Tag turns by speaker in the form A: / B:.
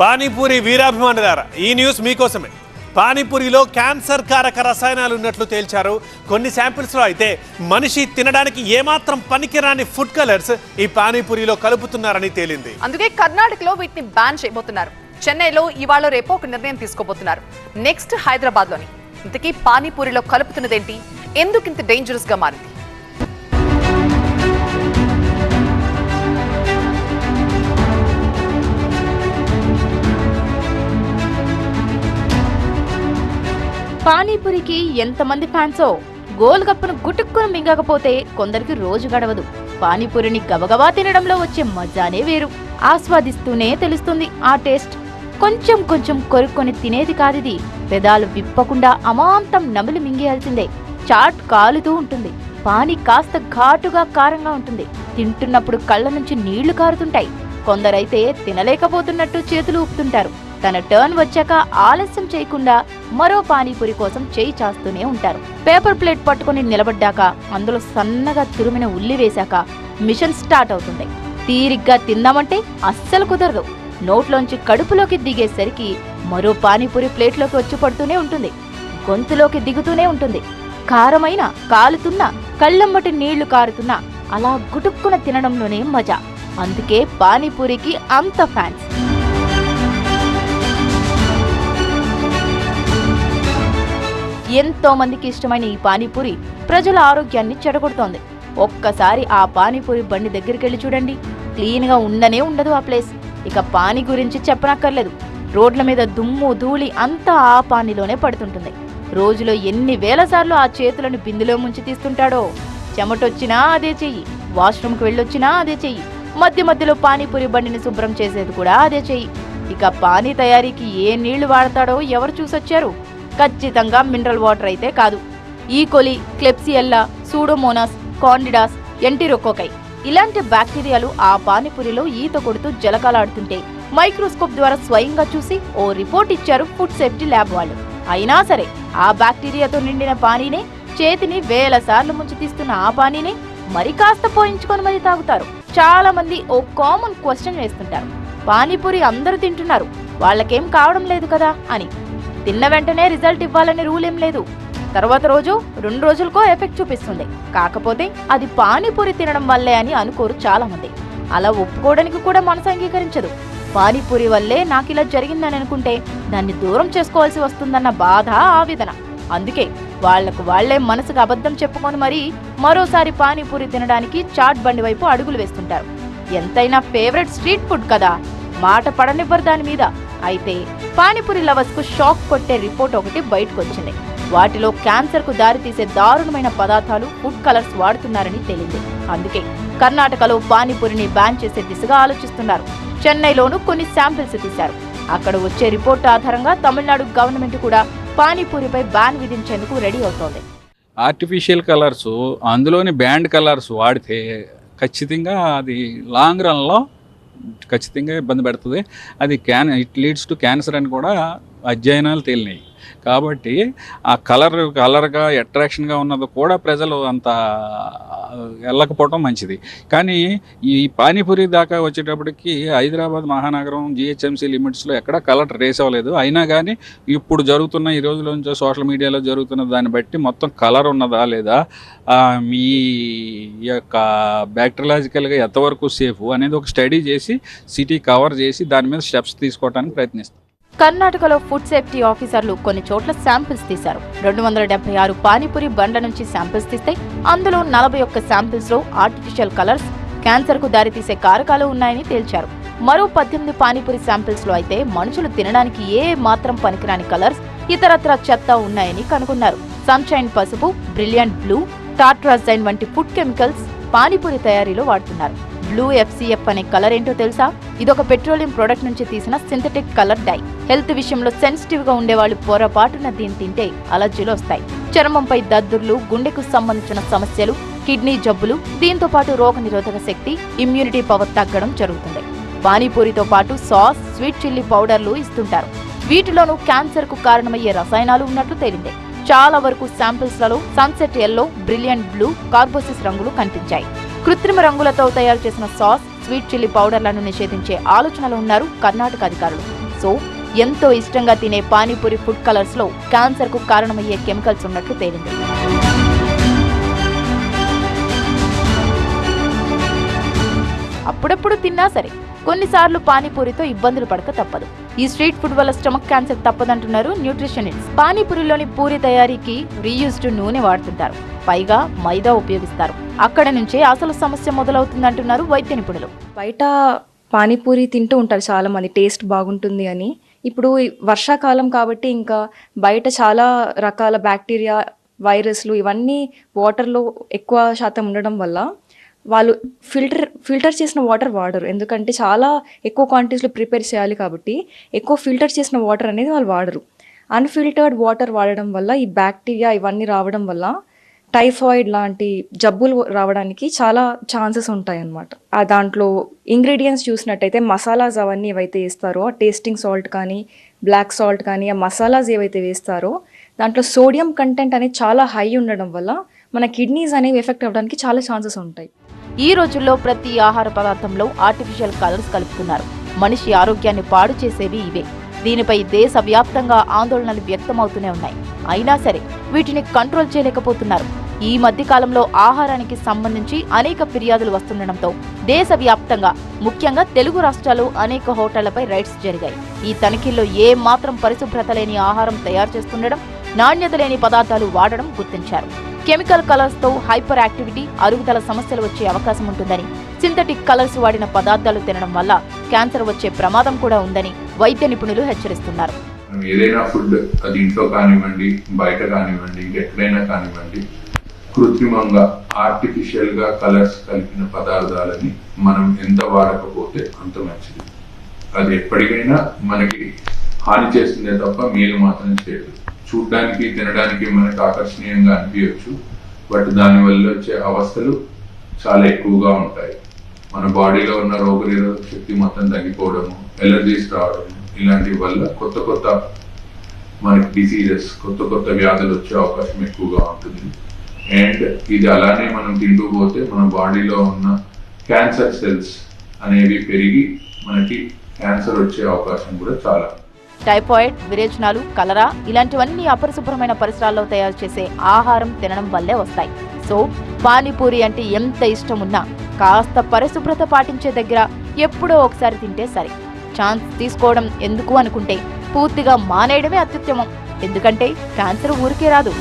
A: పానీపూరి వీరాభిమానులారా, ఈ న్యూస్ మీకోసమే. పానీపూరిలో క్యాన్సర్ కారక రసాయనాలు ఉన్నట్లు తేల్చారు. కొన్ని శాంపిల్స్లో అయితే మనిషి తినడానికి ఏమాత్రం పనికిరాని ఫుడ్ కలర్స్ ఈ పానీపూరిలో కలుపుతున్నారని తేలింది.
B: అందుకే కర్ణాటకలో వీటిని బ్యాన్ చేయబోతున్నారు. చెన్నైలో ఇవాళ రేపు ఒక నిర్ణయం తీసుకోబోతున్నారు. నెక్స్ట్ హైదరాబాద్ లోని. ఇంతకీ పానీపూరిలో కలుపుతున్నదేంటి, ఎందుకు ఇంత డేంజరస్ గా మారింది?
C: పానీపూరికి ఎంతమంది ఫ్యాన్సో. గోల్గప్పును గుటుక్కును మింగకపోతే కొందరికి రోజు గడవదు. పానీపూరిని గబగబా తినడంలో వచ్చే మజానే వేరు. ఆస్వాదిస్తూనే తెలుస్తుంది ఆ టేస్ట్. కొంచెం కొంచెం కొరుక్కొని తినేది కాదిది. పెదాలు విప్పకుండా అమాంతం నమిలి మింగేయాల్సిందే. చాట్ కాలుతూ ఉంటుంది. పానీ కాస్త ఘాటుగా కారంగా ఉంటుంది. తింటున్నప్పుడు కళ్ళ నుంచి నీళ్లు కారుతుంటాయి. కొందరైతే తినలేకపోతున్నట్టు చేతులు ఊపుతుంటారు. తన టర్న్ వచ్చాక ఆలస్యం చేయకుండా మరో పానీపూరి కోసం చేయి చాస్తూనే ఉంటారు. పేపర్ ప్లేట్ పట్టుకుని నిలబడ్డాక అందులో సన్నగా తురిమిన ఉల్లి వేశాక మిషన్ స్టార్ట్ అవుతుంది. తీరిగ్గా తిందామంటే అస్సలు కుదరదు. నోట్లోంచి కడుపులోకి దిగేసరికి మరో పానీపూరి ప్లేట్లోకి వచ్చి పడుతూనే ఉంటుంది. గొంతులోకి దిగుతూనే ఉంటుంది. కారమైన, కాలుతున్నా, కళ్ళమ్మటి నీళ్లు కారుతున్నా అలా గుటుక్కున తినడంలోనే మజా. అందుకే పానీపూరికి అంత ఫ్యాన్స్. ఎంతో మందికి ఇష్టమైన ఈ పానీపూరి ప్రజల ఆరోగ్యాన్ని చెడగొడుతోంది. ఒక్కసారి ఆ పానీపూరి బండి దగ్గరికెళ్ళి చూడండి, క్లీన్ గా ఉండనే ఉండదు ఆ ప్లేస్. ఇక పానీ గురించి చెప్పనక్కర్లేదు. రోడ్ల మీద దుమ్ము ధూళి అంతా ఆ పానీలోనే పడుతుంటుంది. రోజులో ఎన్ని వేల సార్లు ఆ చేతులను బిందులో ముంచి తీస్తుంటాడో. చెమటొచ్చినా అదే చెయ్యి, వాష్రూమ్కి వెళ్ళొచ్చినా అదే చెయ్యి, మధ్య మధ్యలో పానీపూరి బండిని శుభ్రం చేసేది కూడా అదే చెయ్యి. ఇక పానీ తయారీకి ఏ నీళ్లు వాడతాడో ఎవరు చూసొచ్చారు? ఖచ్చితంగా మినరల్ వాటర్ అయితే కాదు. ఈకోలి, క్లెప్సియల్లా, సూడోమోనాస్, కాండిడాస్, ఎంటిరోకోకై ఇలాంటి బ్యాక్టీరియాలు ఆ పానీపూరిలో ఈత కొడుతూ జలకాలాడుతుంటే మైక్రోస్కోప్ ద్వారా స్వయంగా చూసి ఓ రిపోర్ట్ ఇచ్చారు ఫుడ్ సేఫ్టీ ల్యాబ్ వాళ్ళు. అయినా సరే ఆ బ్యాక్టీరియాతో నిండిన పానీనే, చేతిని వేల సార్లు ముంచి తీస్తున్న ఆ పానీనే మరి కాస్త పోయించుకొని మరి తాగుతారు. చాలా మంది ఓ కామన్ క్వశ్చన్ వేస్తుంటారు, పానీపూరి అందరూ తింటున్నారు, వాళ్ళకేం కావడం లేదు కదా అని. తిన్న వెంటనే రిజల్ట్ ఇవ్వాలని రూల్ ఏం లేదు. తర్వాత రోజు 2 రోజులకో ఎఫెక్ట్ చూపిస్తుంది. కాకపోతే అది పానీపూరి తినడం వల్లే అని అనుకోరు చాలా మంది. అలా ఒప్పుకోవడానికి కూడా మనసు అంగీకరించదు. పానీపూరి వల్లే నాకు ఇలా జరిగిందని అనుకుంటే దాన్ని దూరం చేసుకోవాల్సి వస్తుందన్న బాధ, ఆవేదన. అందుకే వాళ్లకు వాళ్లే మనసుకు అబద్ధం చెప్పుకొని మరీ మరోసారి పానీపూరి తినడానికి చాట్ బండి వైపు అడుగులు వేస్తుంటారు. ఎంతైనా ఫేవరెట్ స్ట్రీట్ ఫుడ్ కదా, మాట పడనివ్వరు దాని మీద. అయితే పానీపూరి లవర్స్ కు షాక్ కొట్టే రిపోర్ట్ ఒకటి బయటకు వచ్చింది. వాటిలో క్యాన్సర్ కు దారితీసే దారుణమైన పదార్థాలు, ఫుడ్ కలర్స్ వాడుతున్నారని తేలింది. అందుకే కర్ణాటకలో పానీపూరిని బ్యాన్ చేసే దిశగా ఆలోచిస్తున్నారు. చెన్నైలోనూ కొన్ని శాంపిల్స్ తీశారు. అక్కడ వచ్చే రిపోర్ట్ ఆధారంగా తమిళనాడు గవర్నమెంట్ కూడా పానీపూరిపై బ్యాన్ విధించేందుకు రెడీ అవుతోంది.
D: ఆర్టిఫిషియల్ కలర్స్, అందులోని బ్యాండ్ కలర్స్ వాడితే ఖచ్చితంగా అది లాంగ్ రన్లో ఖచ్చితంగా ఇబ్బంది పెడుతుంది. అది ఇట్ లీడ్స్ టు క్యాన్సర్ అని కూడా అధ్యయనాలు తేలినాయి. కాబట్టి ఆ కలర్గా అట్రాక్షన్గా ఉన్నది కూడా ప్రజలు అంత వెళ్ళకపోవడం మంచిది. కానీ ఈ పానీపూరి దాకా వచ్చేటప్పటికి హైదరాబాద్ మహానగరం జిహెచ్ఎంసీ లిమిట్స్లో ఎక్కడా కలర్ ట్రేస్ అవ్వలేదు. అయినా కానీ ఇప్పుడు జరుగుతున్న ఈ రోజులోంచో సోషల్ మీడియాలో జరుగుతున్న దాన్ని బట్టి మొత్తం కలర్ ఉన్నదా లేదా, మీ యొక్క బ్యాక్టీరియాలజికల్గా ఎంతవరకు సేఫ్ అనేది ఒక స్టడీ చేసి సిటీ కవర్ చేసి దాని మీద స్టెప్స్ తీసుకోవడానికి ప్రయత్నిస్తారు.
C: కర్ణాటకలో ఫుడ్ సేఫ్టీ ఆఫీసర్లు కొన్ని చోట్ల శాంపిల్స్ తీశారు. 276 పానీపూరి బండ్ల నుంచి శాంపిల్స్ తీస్తే అందులో 41 శాంపిల్స్ లో ఆర్టిఫిషియల్ కలర్స్, క్యాన్సర్ కు దారితీసే కారకాలు ఉన్నాయని తేల్చారు. మరో 18 పానీపూరి శాంపిల్స్ లో అయితే మనుషులు తినడానికి ఏ మాత్రం పనికిరాని కలర్స్, ఇతరత్ర చెత్త ఉన్నాయని కనుగొన్నారు. సన్షైన్ పసుపు, బ్రిలియంట్ బ్లూ, టార్ట్రాజైన్ వంటి ఫుడ్ కెమికల్స్ పానీపూరి తయారీలో వాడుతున్నారు. బ్లూ ఎఫ్సిఎఫ్ అనే కలర్ ఏంటో తెలుసా? ఇదొక పెట్రోలియం ప్రొడక్ట్ నుంచి తీసిన సింథటిక్ కలర్ డై. హెల్త్ విషయంలో సెన్సిటివ్ గా ఉండేవాళ్ళు పొరపాటున దీన్ని తింటే అలర్జీలు వస్తాయి. చర్మంపై దద్దుర్లు, గుండెకు సంబంధించిన సమస్యలు, కిడ్నీ జబ్బులు, దీంతో పాటు రోగ నిరోధక శక్తి, ఇమ్యూనిటీ పవర్ తగ్గడం జరుగుతుంది. పానీపూరితో పాటు సాస్, స్వీట్ చిల్లీ పౌడర్లు ఇస్తుంటారు. వీటిలోనూ క్యాన్సర్ కు కారణమయ్యే రసాయనాలు ఉన్నట్లు తేలింది. చాలా వరకు శాంపిల్స్ లలో సన్సెట్ ఎల్లో, బ్రిలియంట్ బ్లూ, కార్బోసిస్ రంగులు కనిపించాయి. కృత్రిమ రంగులతో తయారు చేసిన సాస్, స్వీట్ చిల్లీ పౌడర్లను నిషేధించే ఆలోచనలో ఉన్నారు కర్ణాటక అధికారులు. సో ఎంతో ఇష్టంగా తినే పానీపూరి ఫుడ్ కలర్స్ లో క్యాన్సర్ కు కారణమయ్యే కెమికల్స్ ఉన్నట్లు తేలింది. అప్పుడప్పుడు తిన్నా సరే కొన్నిసార్లు పానీపూరితో ఇబ్బందులు పడక తప్పదు. ఈ స్ట్రీట్ ఫుడ్ వల్ల స్టమక్ క్యాన్సర్ తప్పదంటున్నారు న్యూట్రిషనిస్ట్స్. పానీపూరిలోని పూరి తయారీకి రీయూజ్డ్ నూనె వాడుతుంటారు, పైగా మైదా ఉపయోగిస్తారు. అక్కడ నుంచే అసలు సమస్య మొదలవుతుందంటున్నారు వైద్య నిపుణులు.
E: బయట పానీపూరి తింటూ ఉంటారు చాలా మంది, టేస్ట్ బాగుంటుంది అని. ఇప్పుడు వర్షాకాలం కాబట్టి ఇంకా బయట చాలా రకాల బ్యాక్టీరియా, వైరస్లు ఇవన్నీ వాటర్లో ఎక్కువ శాతం ఉండడం వల్ల వాళ్ళు ఫిల్టర్ చేసిన వాటర్ వాడరు. ఎందుకంటే చాలా ఎక్కువ క్వాంటిటీస్లో ప్రిపేర్ చేయాలి కాబట్టి ఎక్కువ ఫిల్టర్ చేసిన వాటర్ అనేది వాళ్ళు వాడరు. అన్ఫిల్టర్డ్ వాటర్ వాడడం వల్ల ఈ బ్యాక్టీరియా ఇవన్నీ రావడం వల్ల టైఫాయిడ్ లాంటి జబ్బులు రావడానికి చాలా ఛాన్సెస్ ఉంటాయి అన్నమాట. దాంట్లో ఇంగ్రీడియంట్స్ చూసినట్టయితే మసాలాస్ అవన్నీ ఏవైతే వేస్తారో, టేస్టింగ్ సాల్ట్ కానీ బ్లాక్ సాల్ట్ కానీ ఆ మసాలాస్ ఏవైతే వేస్తారో దాంట్లో సోడియం కంటెంట్ అనేది చాలా హై ఉండడం వల్ల మన కిడ్నీస్ అనేవి ఎఫెక్ట్ అవ్వడానికి చాలా ఛాన్సెస్ ఉంటాయి.
C: ఈ రోజుల్లో ప్రతి ఆహార పదార్థంలో ఆర్టిఫిషియల్ కలర్స్ కలుపుతున్నారు. మనిషి ఆరోగ్యాన్ని పాడు చేసేవి ఇవే. దీనిపై దేశవ్యాప్తంగా ఆందోళనలు వ్యక్తమవుతూనే ఉన్నాయి. అయినా సరే వీటిని కంట్రోల్ చేయలేకపోతున్నారు. ఈ మధ్య కాలంలో ఆహారానికి సంబంధించి అనేక ఫిర్యాదులు వస్తుండటంతో దేశవ్యాప్తంగా ముఖ్యంగా తెలుగు రాష్ట్రాలు అనేక హోటళ్లపై రైడ్స్ జరిగాయి. ఈ తనిఖీల్లో ఏ మాత్రం పరిశుభ్రత లేని ఆహారం తయారు చేస్తుండడం, నాణ్యత లేని పదార్థాలు వాడడం గుర్తించారు. కెమికల్ కలర్స్ తో హైపర్ యాక్టివిటీ, అరుగుదల సమస్యలు వచ్చే అవకాశం ఉంటుందని, సింథటిక్ కలర్స్ వాడిన పదార్థాలు తినడం వల్ల క్యాన్సర్ వచ్చే ప్రమాదం కూడా ఉందని వైద్య నిపుణులు హెచ్చరిస్తున్నారు.
F: ఏదైనా ఫుడ్ అది ఇంట్లో కానివ్వండి, బయట కానివ్వండి, ఎక్కడైనా కానివ్వండి, కృత్రిమంగా ఆర్టిఫిషియల్ గా కలర్స్ కలిపిన పదార్థాలని మనం ఎంత వాడకపోతే అంత మంచిది. అది ఎప్పటికైనా మనకి హాని చేస్తుందే తప్ప మేలు మాత్రం చేయదు. చూడ్డానికి, తినడానికి మనకు ఆకర్షణీయంగా అనిపించవచ్చు, బట్ దానివల్ల వచ్చే అవస్థలు చాలా ఎక్కువగా ఉంటాయి. మన బాడీలో ఉన్న రోగనిరోధక శక్తి మొత్తం తగ్గిపోవడము, ఎలర్జీస్ రావడము, ఇలాంటి వల్ల కొత్త మనకి డిసీజెస్, కొత్త వ్యాధులు వచ్చే అవకాశం ఎక్కువగా ఉంటుంది. అండ్ ఇది అలానే మనం తింటూ పోతే మన బాడీలో ఉన్న క్యాన్సర్ సెల్స్ అనేవి పెరిగి మనకి క్యాన్సర్ వచ్చే అవకాశం కూడా చాలా.
C: టైఫాయిడ్, విరేచనాలు, కలరా ఇలాంటివన్నీ అపరిశుభ్రమైన పరిసరాల్లో తయారు చేసే ఆహారం తినడం వల్లే వస్తాయి. సో పానీపూరి అంటే ఎంత ఇష్టం ఉన్నా కాస్త పరిశుభ్రత పాటించే దగ్గర ఎప్పుడో ఒకసారి తింటే సరే. ఛాన్స్ తీసుకోవడం ఎందుకు అనుకుంటే పూర్తిగా మానేయడమే అత్యుత్తమం. ఎందుకంటే క్యాన్సర్ ఊరికే రాదు.